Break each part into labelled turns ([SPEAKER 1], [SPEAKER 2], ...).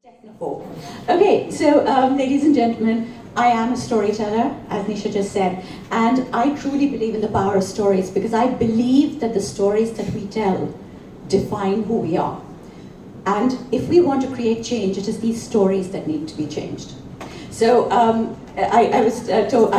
[SPEAKER 1] Technophobe. Okay, so ladies and gentlemen, I am a storyteller, as Nisha just said, and I truly believe in the power of stories because I believe that the stories that we tell define who we are. And if we want to create change, it is these stories that need to be changed. So I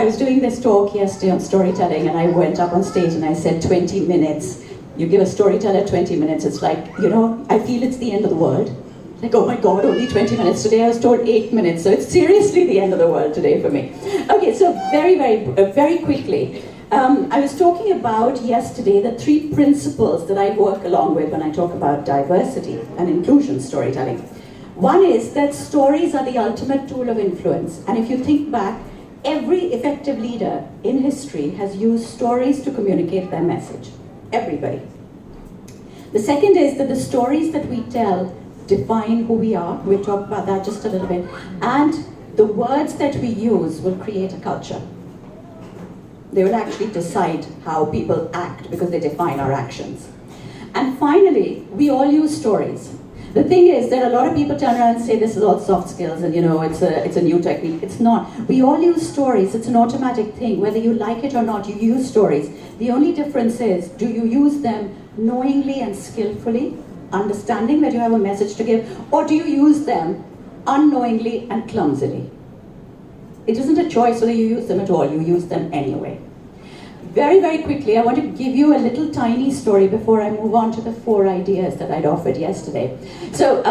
[SPEAKER 1] was doing this talk yesterday on storytelling, and I went up on stage and I said 20 minutes. You give a storyteller 20 minutes, it's like, I feel it's the end of the world. Like, oh my God, only 20 minutes. Today I was told 8 minutes, so it's seriously the end of the world today for me. Okay, so very quickly, I was talking about yesterday the 3 principles that I work along with when I talk about diversity and inclusion storytelling. One is that stories are the ultimate tool of influence, and if you think back, every effective leader in history has used stories to communicate their message. Everybody. The second is that the stories that we tell define who we are. We'll talk about that just a little bit. And the words that we use will create a culture. They will actually decide how people act because they define our actions. And finally, we all use stories. The thing is that a lot of people turn around and say this is all soft skills and it's a new technique. It's not. We all use stories. It's an automatic thing. Whether you like it or not, you use stories. The only difference is, do you use them knowingly and skillfully, understanding that you have a message to give, or do you use them unknowingly and clumsily? It isn't a choice whether you use them at all, you use them anyway. Very quickly, I want to give you a little tiny story before I move on to the 4 ideas that I'd offered yesterday. So,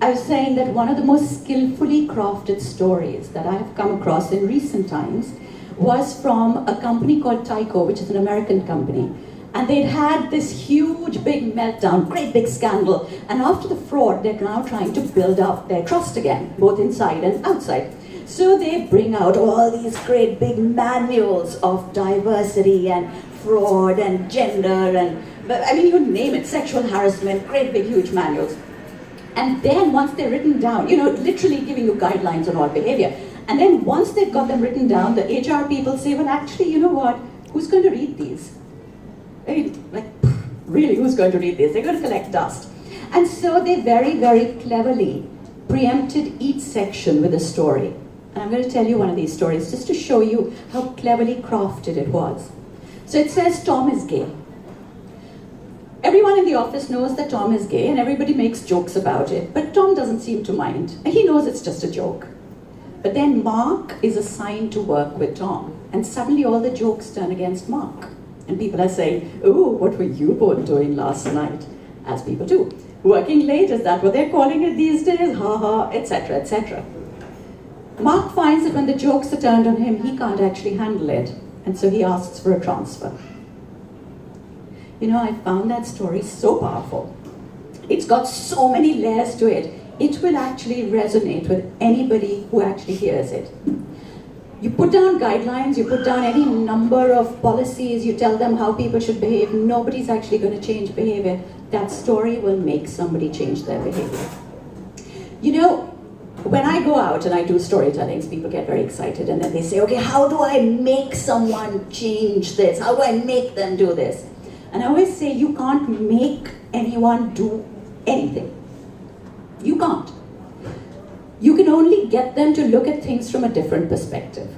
[SPEAKER 1] I was saying that one of the most skillfully crafted stories that I have come across in recent times was from a company called Tyco, which is an American company. And they'd had this huge, big meltdown, great big scandal. And after the fraud, they're now trying to build up their trust again, both inside and outside. So they bring out all these great big manuals of diversity and fraud and gender and, you name it, sexual harassment, great big huge manuals. And then once they're written down, literally giving you guidelines on all behavior. And then once they've got them written down, the HR people say, well, actually, you know what? Who's going to read these? Really, who's going to read this? They're going to collect dust. And so they very cleverly preempted each section with a story. And I'm going to tell you one of these stories just to show you how cleverly crafted it was. So it says Tom is gay. Everyone in the office knows that Tom is gay and everybody makes jokes about it, but Tom doesn't seem to mind. He knows it's just a joke. But then Mark is assigned to work with Tom, and suddenly all the jokes turn against Mark. And people are saying, oh, what were you both doing last night? As people do. Working late, is that what they're calling it these days? Ha ha, etc., etc. Mark finds that when the jokes are turned on him, he can't actually handle it. And so he asks for a transfer. I found that story so powerful. It's got so many layers to it. It will actually resonate with anybody who actually hears it. You put down guidelines, you put down any number of policies, you tell them how people should behave, nobody's actually going to change behavior. That story will make somebody change their behavior. When I go out and I do storytellings, people get very excited and then they say, okay, how do I make someone change this? How do I make them do this? And I always say, you can't make anyone do anything. You can't. You can only get them to look at things from a different perspective.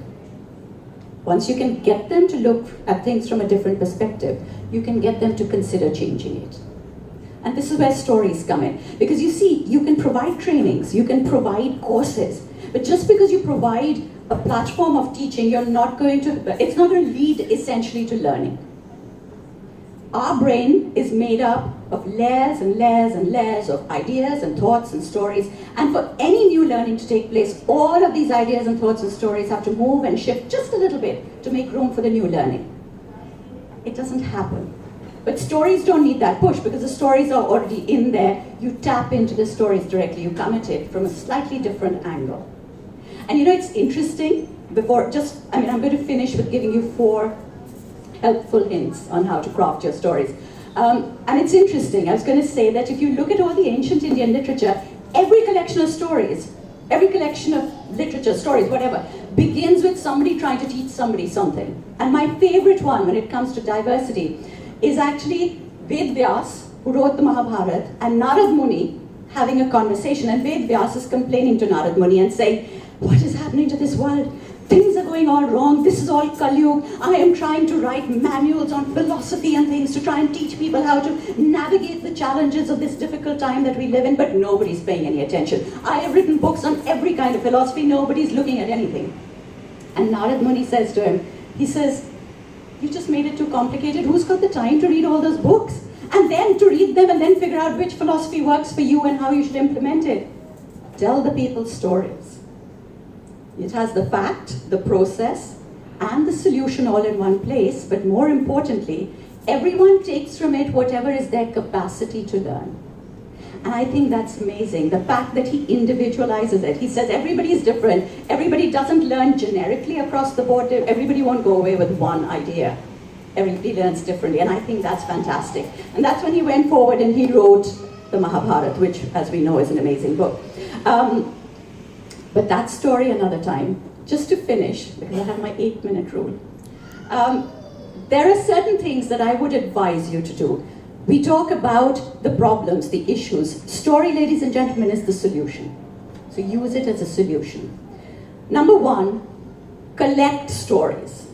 [SPEAKER 1] Once you can get them to look at things from a different perspective, you can get them to consider changing it. And this is where stories come in. Because you see, you can provide trainings, you can provide courses, but just because you provide a platform of teaching, it's not going to lead essentially to learning. Our brain is made up of layers and layers and layers of ideas and thoughts and stories. And for any new learning to take place, all of these ideas and thoughts and stories have to move and shift just a little bit to make room for the new learning. It doesn't happen. But stories don't need that push because the stories are already in there. You tap into the stories directly. You come at it from a slightly different angle. And it's interesting. I'm going to finish with giving you 4 helpful hints on how to craft your stories. And it's interesting. I was going to say that if you look at all the ancient Indian literature, every collection of stories, every collection of literature, stories, whatever, begins with somebody trying to teach somebody something. And my favorite one when it comes to diversity is actually Ved Vyas, who wrote the Mahabharata, and Narad Muni, having a conversation, and Ved Vyas is complaining to Narad Muni and saying, what is happening to this world? Things are going all wrong. This is all Kali. I am trying to write manuals on philosophy and things to try and teach people how to navigate the challenges of this difficult time that we live in, but nobody's paying any attention. I have written books on every kind of philosophy. Nobody's looking at anything. And Narad Muni says to him, he says, you just made it too complicated. Who's got the time to read all those books? And then to read them and then figure out which philosophy works for you and how you should implement it. Tell the people stories. It has the fact, the process, and the solution all in one place, but more importantly, everyone takes from it whatever is their capacity to learn. And I think that's amazing, the fact that he individualizes it. He says everybody is different, everybody doesn't learn generically across the board, everybody won't go away with one idea. Everybody learns differently, and I think that's fantastic. And that's when he went forward and he wrote the Mahabharata, which, as we know, is an amazing book. But that story another time. Just to finish, because I have my 8-minute rule. There are certain things that I would advise you to do. We talk about the problems, the issues. Story, ladies and gentlemen, is the solution. So use it as a solution. Number 1, collect stories.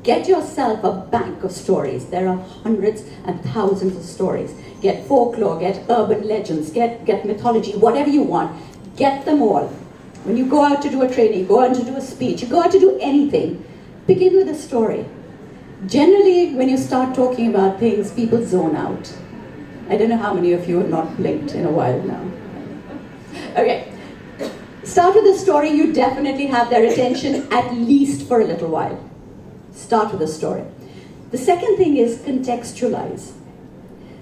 [SPEAKER 1] Get yourself a bank of stories. There are hundreds and thousands of stories. Get folklore, get urban legends, get mythology, whatever you want. Get them all. When you go out to do a training, go out to do a speech, you go out to do anything, begin with a story. Generally, when you start talking about things, people zone out. I don't know how many of you have not blinked in a while now. Okay. Start with a story, you definitely have their attention at least for a little while. Start with a story. The second thing is contextualize.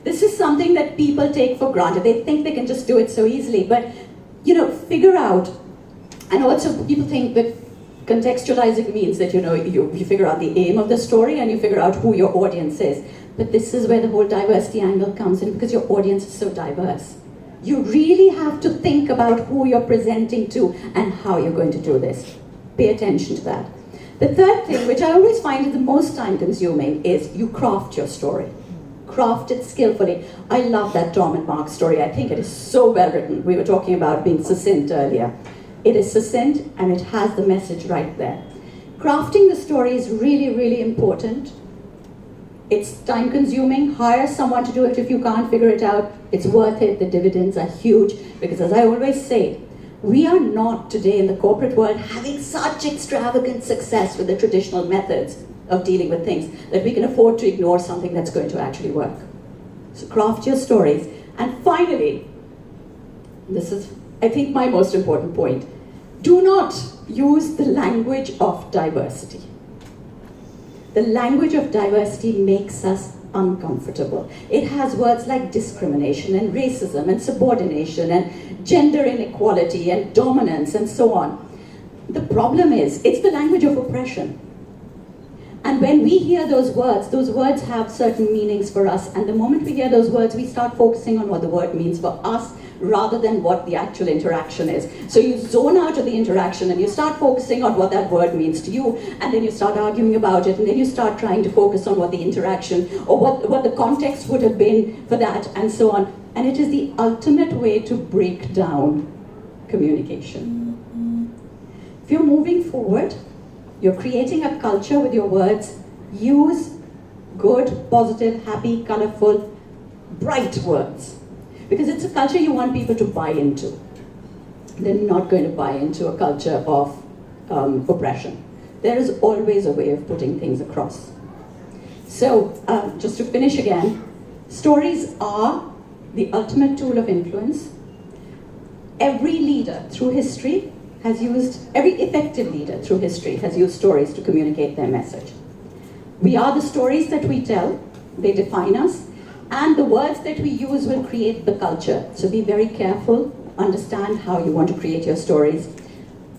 [SPEAKER 1] This is something that people take for granted. They think they can just do it so easily, but figure out. And also people think that contextualizing means that you figure out the aim of the story and you figure out who your audience is. But this is where the whole diversity angle comes in, because your audience is so diverse. You really have to think about who you're presenting to and how you're going to do this. Pay attention to that. The third thing, which I always find is the most time consuming, is you craft your story. Craft it skillfully. I love that Tom and Mark story. I think it is so well written. We were talking about being succinct earlier. It is succinct and it has the message right there. Crafting the story is really, really important. It's time consuming. Hire someone to do it if you can't figure it out. It's worth it. The dividends are huge, because as I always say, we are not today in the corporate world having such extravagant success with the traditional methods of dealing with things that we can afford to ignore something that's going to actually work. So craft your stories. And finally, this is, I think, my most important point. Do not use the language of diversity. The language of diversity makes us uncomfortable. It has words like discrimination and racism and subordination and gender inequality and dominance and so on. The problem is, it's the language of oppression. And when we hear those words have certain meanings for us, and the moment we hear those words, we start focusing on what the word means for us rather than what the actual interaction is. So you zone out of the interaction and you start focusing on what that word means to you, and then you start arguing about it, and then you start trying to focus on what the interaction or what the context would have been for that, and so on. And it is the ultimate way to break down communication. If you're moving forward, you're creating a culture with your words, use good, positive, happy, colorful, bright words. Because it's a culture you want people to buy into. They're not going to buy into a culture of oppression. There is always a way of putting things across. So, just to finish again, stories are the ultimate tool of influence. Every leader through history has used, every effective leader through history has used stories to communicate their message. We are the stories that we tell, they define us, and the words that we use will create the culture. So be very careful, understand how you want to create your stories.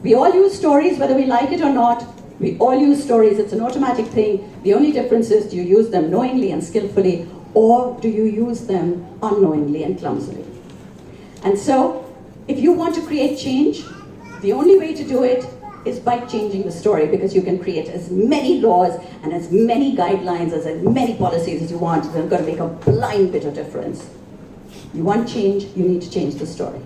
[SPEAKER 1] We all use stories, whether we like it or not. We all use stories, it's an automatic thing. The only difference is, do you use them knowingly and skillfully, or do you use them unknowingly and clumsily? And so, if you want to create change, the only way to do it is by changing the story, because you can create as many laws and as many guidelines, as many policies as you want. They're going to make a blind bit of difference. You want change, you need to change the story.